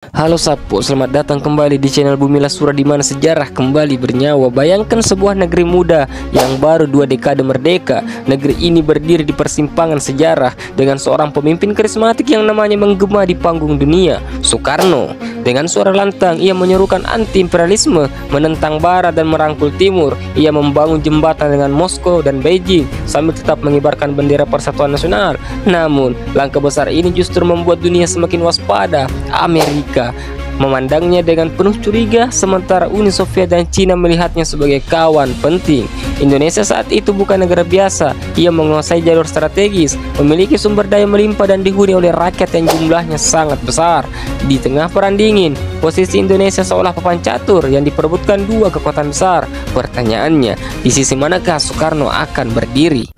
Halo Sapo, selamat datang kembali di channel Bumi Lasura di mana sejarah kembali bernyawa. Bayangkan sebuah negeri muda yang baru 2 dekade merdeka. Negeri ini berdiri di persimpangan sejarah dengan seorang pemimpin karismatik yang namanya menggema di panggung dunia, Soekarno. Dengan suara lantang, ia menyerukan anti-imperialisme, menentang Barat dan merangkul Timur. Ia membangun jembatan dengan Moskow dan Beijing sambil tetap mengibarkan bendera Persatuan Nasional. Namun, langkah besar ini justru membuat dunia semakin waspada. Amerika memandangnya dengan penuh curiga, sementara Uni Soviet dan Cina melihatnya sebagai kawan penting. Indonesia saat itu bukan negara biasa. Ia menguasai jalur strategis, memiliki sumber daya melimpah dan dihuni oleh rakyat yang jumlahnya sangat besar. Di tengah perang dingin, posisi Indonesia seolah papan catur yang diperebutkan 2 kekuatan besar. Pertanyaannya, di sisi manakah Soekarno akan berdiri?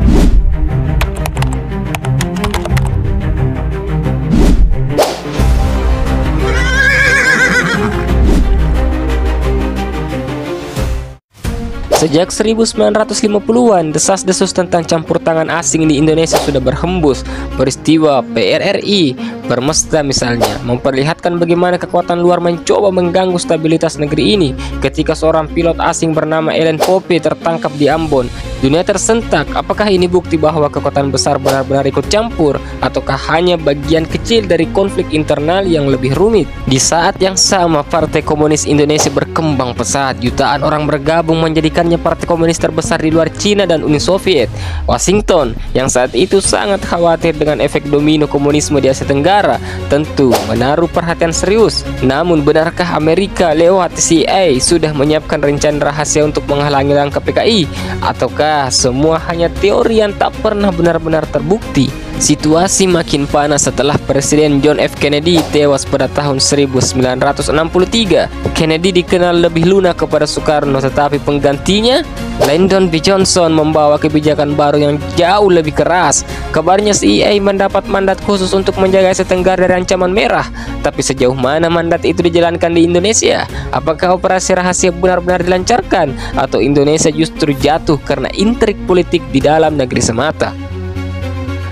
Sejak 1950-an, desas-desus tentang campur tangan asing di Indonesia sudah berhembus. Peristiwa PRRI Permesta misalnya memperlihatkan bagaimana kekuatan luar mencoba mengganggu stabilitas negeri ini. Ketika seorang pilot asing bernama Ellen Pope tertangkap di Ambon, dunia tersentak. Apakah ini bukti bahwa kekuatan besar benar-benar ikut campur, ataukah hanya bagian kecil dari konflik internal yang lebih rumit? Di saat yang sama, Partai Komunis Indonesia berkembang pesat. Jutaan orang bergabung menjadikannya partai komunis terbesar di luar Cina dan Uni Soviet. Washington, yang saat itu sangat khawatir dengan efek domino komunisme di Asia Tenggara, tentu menaruh perhatian serius. Namun, benarkah Amerika lewat CIA sudah menyiapkan rencana rahasia untuk menghalangi langkah PKI? Ataukah semua hanya teori yang tak pernah benar-benar terbukti? Situasi makin panas setelah Presiden John F. Kennedy tewas pada tahun 1963. Kennedy dikenal lebih lunak kepada Soekarno, tetapi penggantinya, Lyndon B. Johnson, membawa kebijakan baru yang jauh lebih keras. Kabarnya CIA mendapat mandat khusus untuk menjaga Asia Tenggara dari ancaman merah. Tapi sejauh mana mandat itu dijalankan di Indonesia? Apakah operasi rahasia benar-benar dilancarkan? Atau Indonesia justru jatuh karena intrik politik di dalam negeri semata?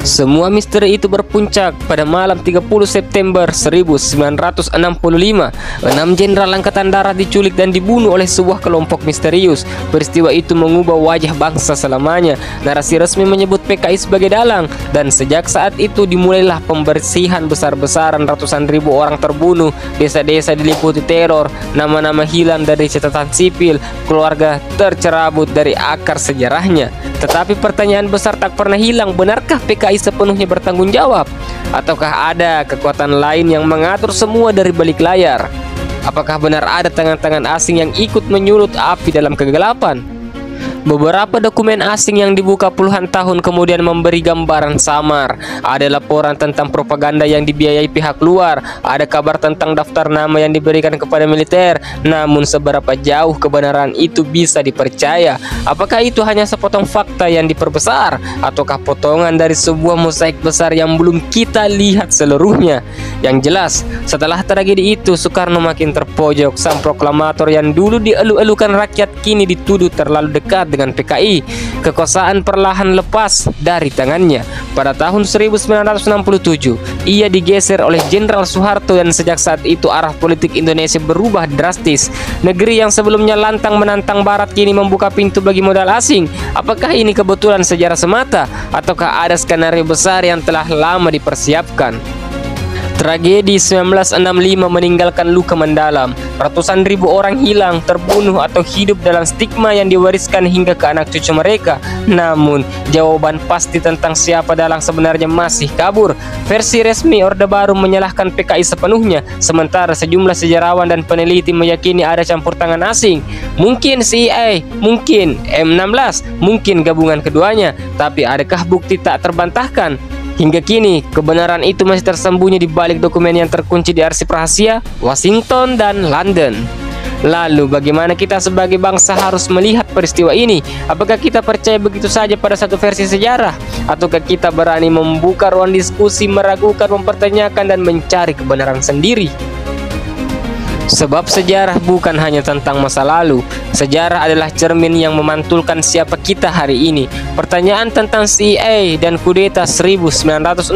Semua misteri itu berpuncak pada malam 30 September 1965. 6 jenderal angkatan darat diculik dan dibunuh oleh sebuah kelompok misterius. Peristiwa itu mengubah wajah bangsa selamanya. Narasi resmi menyebut PKI sebagai dalang, dan sejak saat itu dimulailah pembersihan besar-besaran. Ratusan ribu orang terbunuh, desa-desa diliputi teror, nama-nama hilang dari catatan sipil, keluarga tercerabut dari akar sejarahnya. Tetapi pertanyaan besar tak pernah hilang, benarkah PKI sepenuhnya bertanggung jawab? Ataukah ada kekuatan lain yang mengatur semua dari balik layar? Apakah benar ada tangan-tangan asing yang ikut menyulut api dalam kegelapan? Beberapa dokumen asing yang dibuka puluhan tahun kemudian memberi gambaran samar. Ada laporan tentang propaganda yang dibiayai pihak luar. Ada kabar tentang daftar nama yang diberikan kepada militer. Namun seberapa jauh kebenaran itu bisa dipercaya? Apakah itu hanya sepotong fakta yang diperbesar, ataukah potongan dari sebuah mosaik besar yang belum kita lihat seluruhnya? Yang jelas, setelah tragedi itu, Soekarno makin terpojok. Sang proklamator yang dulu dielu-elukan rakyat kini dituduh terlalu dekat dengan PKI. Kekuasaan perlahan lepas dari tangannya. Pada tahun 1967, ia digeser oleh Jenderal Soeharto, dan sejak saat itu arah politik Indonesia berubah drastis. Negeri yang sebelumnya lantang menantang Barat kini membuka pintu bagi modal asing. Apakah ini kebetulan sejarah semata, ataukah ada skenario besar yang telah lama dipersiapkan? Tragedi 1965 meninggalkan luka mendalam. Ratusan ribu orang hilang, terbunuh, atau hidup dalam stigma yang diwariskan hingga ke anak cucu mereka. Namun, jawaban pasti tentang siapa dalang sebenarnya masih kabur. Versi resmi Orde Baru menyalahkan PKI sepenuhnya, sementara sejumlah sejarawan dan peneliti meyakini ada campur tangan asing. Mungkin CIA, mungkin M16, mungkin gabungan keduanya. Tapi adakah bukti tak terbantahkan? Hingga kini, kebenaran itu masih tersembunyi di balik dokumen yang terkunci di arsip rahasia Washington dan London. Lalu, bagaimana kita sebagai bangsa harus melihat peristiwa ini? Apakah kita percaya begitu saja pada satu versi sejarah? Ataukah kita berani membuka ruang diskusi, meragukan, mempertanyakan, dan mencari kebenaran sendiri? Sebab sejarah bukan hanya tentang masa lalu. Sejarah adalah cermin yang memantulkan siapa kita hari ini. Pertanyaan tentang CIA dan kudeta 1965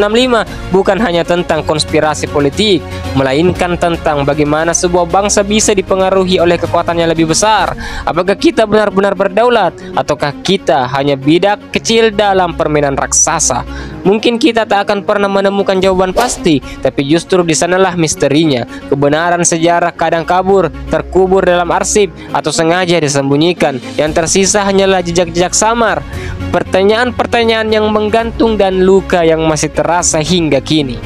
bukan hanya tentang konspirasi politik, melainkan tentang bagaimana sebuah bangsa bisa dipengaruhi oleh kekuatan yang lebih besar. Apakah kita benar-benar berdaulat, ataukah kita hanya bidak kecil dalam permainan raksasa? Mungkin kita tak akan pernah menemukan jawaban pasti, tapi justru di sanalah misterinya. Kebenaran sejarah kadang kabur, terkubur dalam arsip, atau sengaja disembunyikan. Yang tersisa hanyalah jejak-jejak samar, pertanyaan-pertanyaan yang menggantung dan luka yang masih terasa hingga kini.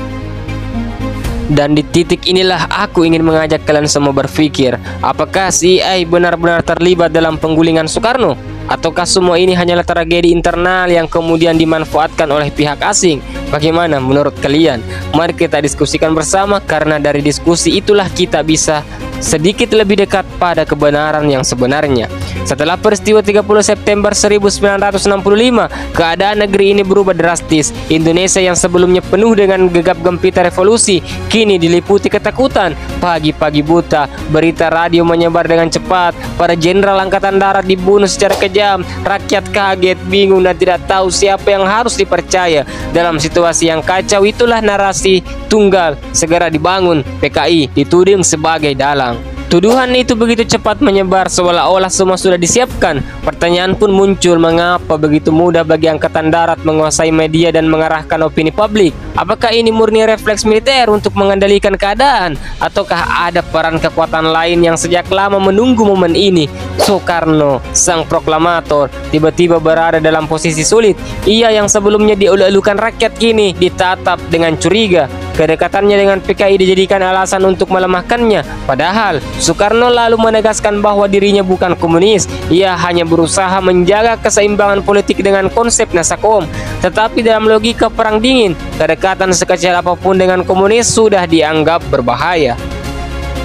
Dan di titik inilah aku ingin mengajak kalian semua berpikir, apakah CIA benar-benar terlibat dalam penggulingan Soekarno? Ataukah semua ini hanyalah tragedi internal yang kemudian dimanfaatkan oleh pihak asing? Bagaimana menurut kalian? Mari kita diskusikan bersama, karena dari diskusi itulah kita bisa sedikit lebih dekat pada kebenaran yang sebenarnya. Setelah peristiwa 30 September 1965, keadaan negeri ini berubah drastis. Indonesia yang sebelumnya penuh dengan gegap gempita revolusi, kini diliputi ketakutan. Pagi-pagi buta, berita radio menyebar dengan cepat. Para jenderal angkatan darat dibunuh secara kejam. Rakyat kaget, bingung, dan tidak tahu siapa yang harus dipercaya. Dalam situasi yang kacau itulah narasi tunggal segera dibangun. PKI dituding sebagai dalang. Tuduhan itu begitu cepat menyebar seolah-olah semua sudah disiapkan. Pertanyaan pun muncul, mengapa begitu mudah bagi angkatan darat menguasai media dan mengarahkan opini publik? Apakah ini murni refleks militer untuk mengendalikan keadaan? Ataukah ada peran kekuatan lain yang sejak lama menunggu momen ini? Soekarno, sang proklamator, tiba-tiba berada dalam posisi sulit. Ia yang sebelumnya dielu-elukan rakyat kini ditatap dengan curiga. Kedekatannya dengan PKI dijadikan alasan untuk melemahkannya. Padahal Soekarno lalu menegaskan bahwa dirinya bukan komunis. Ia hanya berusaha menjaga keseimbangan politik dengan konsep Nasakom. Tetapi dalam logika perang dingin, kedekatan sekecil apapun dengan komunis sudah dianggap berbahaya.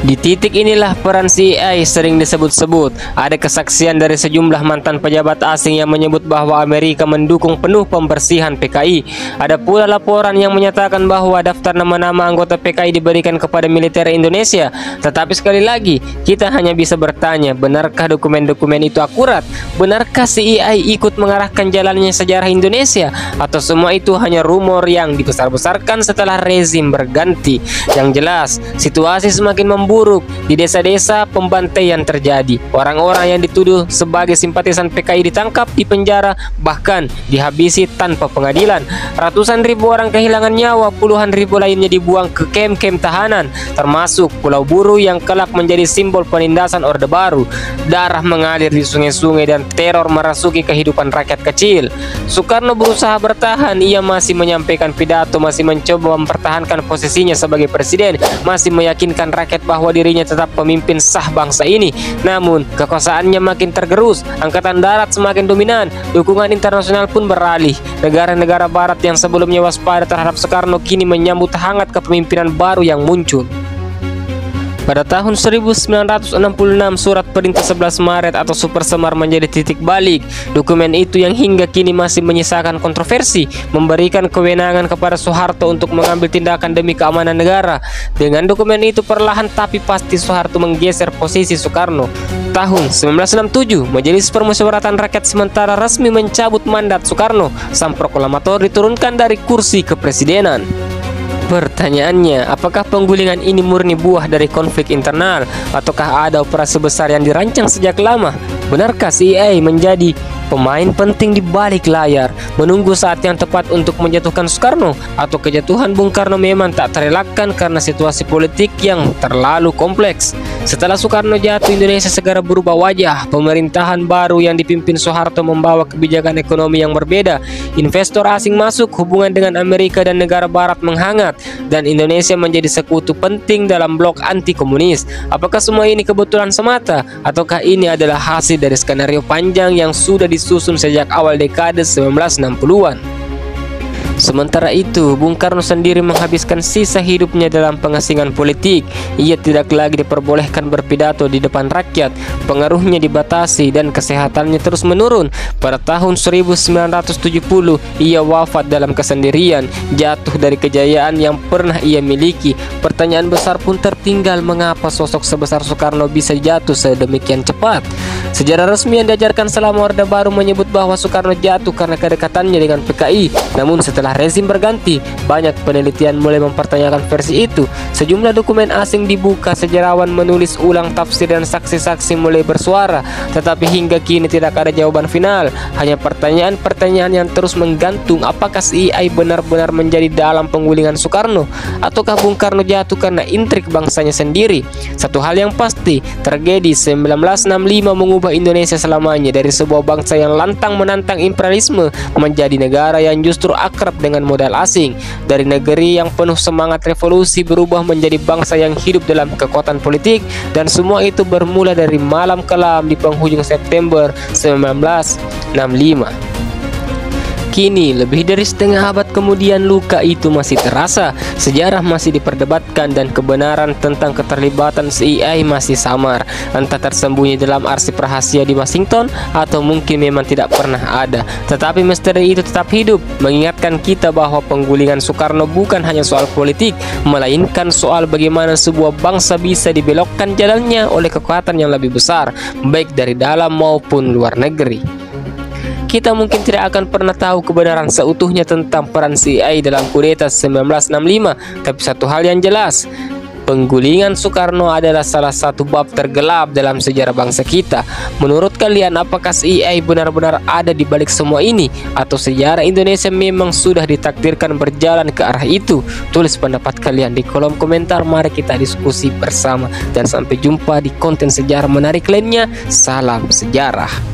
Di titik inilah peran CIA sering disebut-sebut. Ada kesaksian dari sejumlah mantan pejabat asing yang menyebut bahwa Amerika mendukung penuh pembersihan PKI. Ada pula laporan yang menyatakan bahwa daftar nama-nama anggota PKI diberikan kepada militer Indonesia. Tetapi sekali lagi, kita hanya bisa bertanya, benarkah dokumen-dokumen itu akurat? Benarkah CIA ikut mengarahkan jalannya sejarah Indonesia? Atau semua itu hanya rumor yang dibesar-besarkan setelah rezim berganti? Yang jelas, situasi semakin memburuk. Di desa-desa pembantaian terjadi. Orang-orang yang dituduh sebagai simpatisan PKI ditangkap, dipenjara, bahkan dihabisi tanpa pengadilan. Ratusan ribu orang kehilangan nyawa, puluhan ribu lainnya dibuang ke kem-kem tahanan, termasuk Pulau Buru yang kelak menjadi simbol penindasan Orde Baru. Darah mengalir di sungai-sungai dan teror merasuki kehidupan rakyat kecil. Soekarno berusaha bertahan. Ia masih menyampaikan pidato, masih mencoba mempertahankan posisinya sebagai presiden, masih meyakinkan rakyat bahwa dirinya tetap pemimpin sah bangsa ini. Namun kekuasaannya makin tergerus, angkatan darat semakin dominan, dukungan internasional pun beralih. Negara-negara barat yang sebelumnya waspada terhadap Soekarno kini menyambut hangat kepemimpinan baru yang muncul. Pada tahun 1966, Surat Perintah 11 Maret atau Super Semar menjadi titik balik. Dokumen itu yang hingga kini masih menyisakan kontroversi, memberikan kewenangan kepada Soeharto untuk mengambil tindakan demi keamanan negara. Dengan dokumen itu perlahan tapi pasti Soeharto menggeser posisi Soekarno. Tahun 1967, Majelis Permusyawaratan Rakyat sementara resmi mencabut mandat Soekarno. Sang proklamator diturunkan dari kursi kepresidenan. Pertanyaannya, apakah penggulingan ini murni buah dari konflik internal, ataukah ada operasi besar yang dirancang sejak lama? Benarkah CIA menjadi pemain penting di balik layar, menunggu saat yang tepat untuk menjatuhkan Soekarno? Atau kejatuhan Bung Karno memang tak terelakkan karena situasi politik yang terlalu kompleks? Setelah Soekarno jatuh, Indonesia segera berubah wajah. Pemerintahan baru yang dipimpin Soeharto membawa kebijakan ekonomi yang berbeda. Investor asing masuk, hubungan dengan Amerika dan negara barat menghangat, dan Indonesia menjadi sekutu penting dalam blok anti komunis. Apakah semua ini kebetulan semata, ataukah ini adalah hasil dari skenario panjang yang sudah disusun sejak awal dekade 1960-an? Sementara itu, Bung Karno sendiri menghabiskan sisa hidupnya dalam pengasingan politik. Ia tidak lagi diperbolehkan berpidato di depan rakyat, pengaruhnya dibatasi dan kesehatannya terus menurun. Pada tahun 1970, ia wafat dalam kesendirian, jatuh dari kejayaan yang pernah ia miliki. Pertanyaan besar pun tertinggal, mengapa sosok sebesar Soekarno bisa jatuh sedemikian cepat? Sejarah resmi yang diajarkan selama Orde Baru menyebut bahwa Soekarno jatuh karena kedekatannya dengan PKI. Namun setelah rezim berganti, banyak penelitian mulai mempertanyakan versi itu. Sejumlah dokumen asing dibuka, sejarawan menulis ulang tafsir dan saksi-saksi mulai bersuara. Tetapi hingga kini tidak ada jawaban final. Hanya pertanyaan-pertanyaan yang terus menggantung. Apakah CII benar-benar menjadi dalam penggulingan Soekarno? Ataukah Bung Karno jatuh karena intrik bangsanya sendiri? Satu hal yang pasti, tragedi 1965 mengubah Indonesia selamanya. Dari sebuah bangsa yang lantang menantang imperialisme menjadi negara yang justru akrab dengan modal asing. Dari negeri yang penuh semangat revolusi berubah menjadi bangsa yang hidup dalam kekuatan politik, dan semua itu bermula dari malam kelam di penghujung September 1965. Kini, lebih dari setengah abad kemudian, luka itu masih terasa, sejarah masih diperdebatkan, dan kebenaran tentang keterlibatan CII masih samar, entah tersembunyi dalam arsip rahasia di Washington, atau mungkin memang tidak pernah ada. Tetapi misteri itu tetap hidup, mengingatkan kita bahwa penggulingan Soekarno bukan hanya soal politik, melainkan soal bagaimana sebuah bangsa bisa dibelokkan jalannya oleh kekuatan yang lebih besar, baik dari dalam maupun luar negeri. Kita mungkin tidak akan pernah tahu kebenaran seutuhnya tentang peran CII dalam kudeta 1965, tapi satu hal yang jelas, penggulingan Soekarno adalah salah satu bab tergelap dalam sejarah bangsa kita. Menurut kalian, apakah CII benar-benar ada di balik semua ini, atau sejarah Indonesia memang sudah ditakdirkan berjalan ke arah itu? Tulis pendapat kalian di kolom komentar. Mari kita diskusi bersama, dan sampai jumpa di konten sejarah menarik lainnya. Salam sejarah.